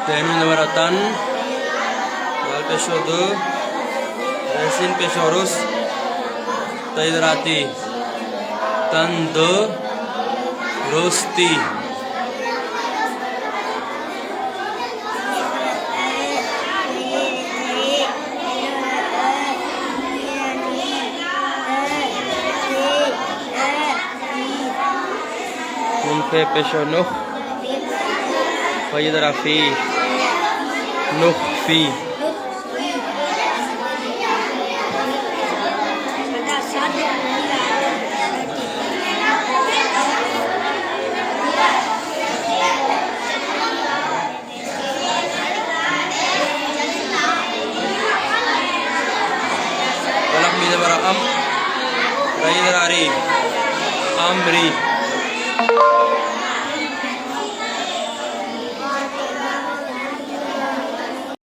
Tenun nabaratan dal peshodu resin peshorus taidrati tandu rosti munfe peshonuh taidrafi nukhfi Walak mida bara am raidrari amri